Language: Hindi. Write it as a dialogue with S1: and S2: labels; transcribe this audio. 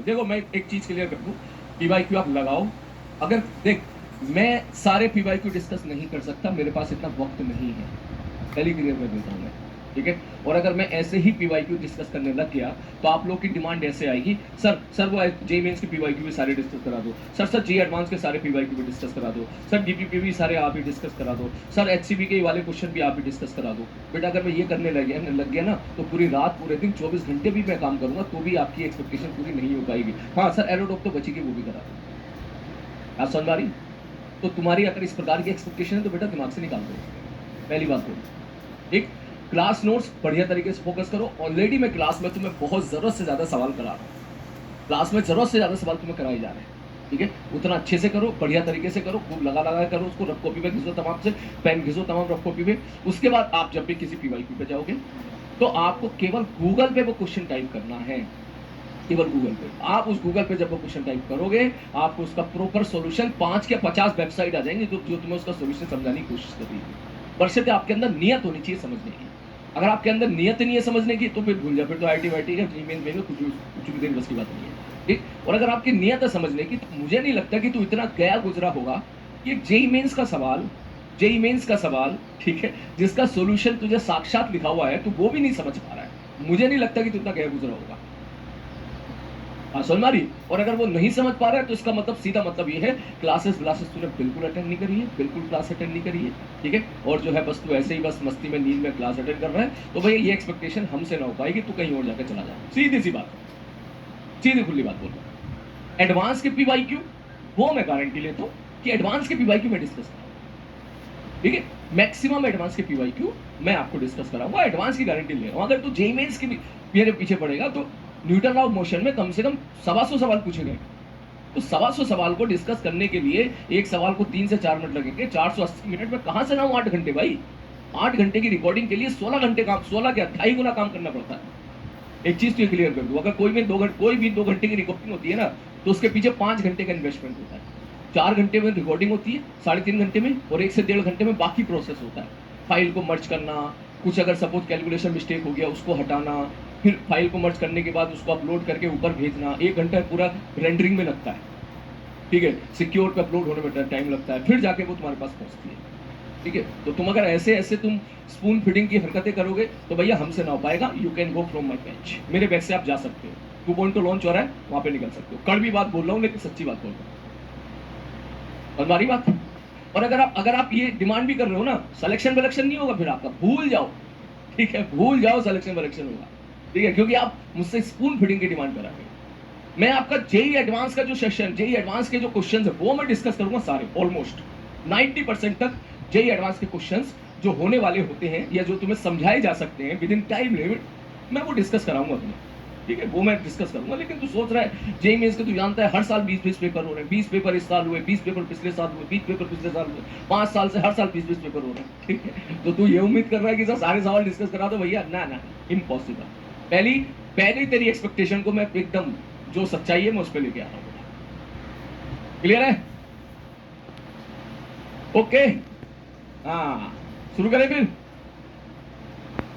S1: देखो मैं एक चीज क्लियर कर दूं, पीवाईक्यू आप लगाओ। अगर देख, मैं सारे पीवाईक्यू डिस्कस नहीं कर सकता, मेरे पास इतना वक्त नहीं है, पहले क्लियर कर देता हूं मैं, ठीक है। और अगर मैं ऐसे ही पीवाईक्यू डिस्कस करने लग गया तो आप लोग की डिमांड ऐसे आएगी, सर वो जे मेंस के पीवाईक्यू भी सारे डिस्कस करा दो, सर जे एडवांस के सारे पीवाईक्यू भी डिस्कस करा दो, सर डीपीपी भी सारे आप ही डिस्कस करा दो, सर एचसीबी के वाले क्वेश्चन भी आप ही डिस्कस करा दो। बेटा अगर मैं ये करने लग गया ना तो पूरी रात पूरे दिन 24 घंटे भी मैं काम करूंगा तो भी आपकी एक्सपेक्टेशन पूरी नहीं हो पाएगी। हाँ सर एरोडॉक तो बचेगी, वो भी करा दो। आप समझ पा रही? तो तुम्हारी अगर इस प्रकार की एक्सपेक्टेशन है तो बेटा दिमाग से निकाल दो, पहली बात तो। एक, क्लास नोट्स बढ़िया तरीके से फोकस करो। ऑलरेडी मैं क्लास में तुम्हें बहुत जरूरत से ज्यादा सवाल करा रहा हूँ, क्लास में जरूरत से ज्यादा सवाल तुम्हें कराए जा रहे हैं, ठीक है। उतना अच्छे से करो, बढ़िया तरीके से करो, खूब लगा करो उसको, रफ कॉपी पे घिसो, तमाम से पेन घिसो तमाम रफ कॉपी पे। उसके बाद आप जब भी किसी पीवाईक्यू पे जाओगे तो आपको केवल गूगल पे वो क्वेश्चन टाइप करना है, केवल गूगल पे। आप उस गूगल पे जब वो क्वेश्चन टाइप करोगे आपको उसका प्रॉपर सॉल्यूशन 5 या 50 वेबसाइट आ जाएंगे जो तुम्हें उसका सॉल्यूशन समझाने की कोशिश कर रही है। बशर्ते आपके अंदर नियत होनी चाहिए समझने की। अगर आपके अंदर नियत नहीं है समझने की तो फिर भूल जाओ, फिर तो आईटी वाईटी का जीमेल में कुछ भी दिन बस की बात नहीं है, ठीक। और अगर आपकी नियत है समझने की तो मुझे नहीं लगता कि तू इतना गया गुजरा होगा कि जेई मेंस का सवाल, जेई मेंस का सवाल, ठीक है, जिसका सॉल्यूशन तुझे साक्षात लिखा हुआ है तो वो भी नहीं समझ पा रहा है। मुझे नहीं लगता कि तू इतना गया गुजरा होगा। हाँ समझ मारी? और अगर वो नहीं समझ पा रहा है तो इसका मतलब सीधा मतलब ये है क्लासेस तूने बिल्कुल अटेंड नहीं करी है, बिल्कुल क्लास अटेंड नहीं करी है, ठीक है। और जो है बस तू ऐसे ही बस मस्ती में नींद में क्लास अटेंड कर रहा है, तो भैया ये एक्सपेक्टेशन हमसे ना हो पाएगी, तू कहीं और जाकर चला जा। सीधी सी बात, सीधी खुली बात बोल रहा हूँ। एडवांस के पीवाईक्यू वो मैं गारंटी लेता हूँ कि एडवांस के पीवाईक्यू में डिस्कस करूँ, ठीक है। मैक्सिमम एडवांस के पीवाईक्यू मैं आपको डिस्कस कराऊंगा, एडवांस की गारंटी ले रहा हूँ। अगर तू जेईई मेंस के भी मेरे पीछे पड़ेगा तो न्यूटन लॉ ऑफ मोशन में कम से कम 125 सवाल पूछे गए, तो 125 सवाल को डिस्कस करने के लिए एक सवाल को 3 से 4 मिनट लगेंगे। 480 मिनट में कहां से ना 8 घंटे भाई, 8 घंटे की रिकॉर्डिंग के लिए 16 घंटे काम, 16 क्या 2.5 गुना काम करना पड़ता है। एक चीज तो क्लियर कर दूं, अगर कोई भी 2 घंटे की रिकॉर्डिंग होती है ना तो उसके पीछे 5 घंटे का इन्वेस्टमेंट होता है। 4 घंटे में रिकॉर्डिंग होती है, 3.5 घंटे में, और 1 से 1.5 घंटे में बाकी प्रोसेस होता है। फाइल को मर्ज करना, कुछ अगर सपोज कैलकुलेशन मिस्टेक हो गया उसको हटाना, फिर फाइल को मर्ज करने के बाद उसको अपलोड करके ऊपर भेजना, 1 घंटा पूरा रेंडरिंग में लगता है, ठीक है। सिक्योर पे अपलोड होने में टाइम लगता है, फिर जाके वो तुम्हारे पास पहुंचती है, ठीक है। तो तुम अगर ऐसे ऐसे तुम स्पून फीडिंग की हरकतें करोगे तो भैया हमसे ना हो पाएगा। You can go from my bench, मेरे बैच से आप जा सकते हो। 2.0 लॉन्च हो रहा है, वहां पे निकल सकते हो। कड़वी बात बोल रहा हूँ लेकिन सच्ची बात बोल रहा हूँ, और हमारी बात। और अगर आप ये डिमांड भी कर रहे हो ना, सिलेक्शन विलेक्शन नहीं होगा फिर आपका, भूल जाओ, ठीक है, भूल जाओ सिलेक्शन विलेक्शन होगा, ठीक है, क्योंकि आप मुझसे स्पून फीडिंग की डिमांड कर रहे हैं। मैं आपका जेई एडवांस का जो सेशन, जेई एडवांस के जो क्वेश्चन है वो मैं डिस्कस करूंगा सारे, ऑलमोस्ट 90% तक जेई एडवांस के क्वेश्चंस जो होने वाले होते हैं या जो तुम्हें समझाए जा सकते हैं विद इन टाइम लिमिट, मैं वो डिस्कस कराऊंगा तुम्हें, ठीक है, वो मैं डिस्कस करूंगा। लेकिन तू सोच रहा है जेई मेंस के, तू जानता है हर साल 20-20 पेपर हो रहे हैं, 20 पेपर इस साल हुए, 20 पेपर पिछले साल हुए, 20 पेपर पिछले साल हुए, 5 साल से हर साल 20-20 पेपर हो रहे हैं, ठीक है। तो तू ये उम्मीद कर रहा है कि सर सारे सवाल डिस्कस करा दो भैया, ना ना, इम्पॉसिबल। पहली तेरी एक्सपेक्टेशन को मैं एकदम जो सच्चाई है मैं उस पर लेके आ रहा हूँ, क्लियर है? ओके, हाँ शुरू करें फिर।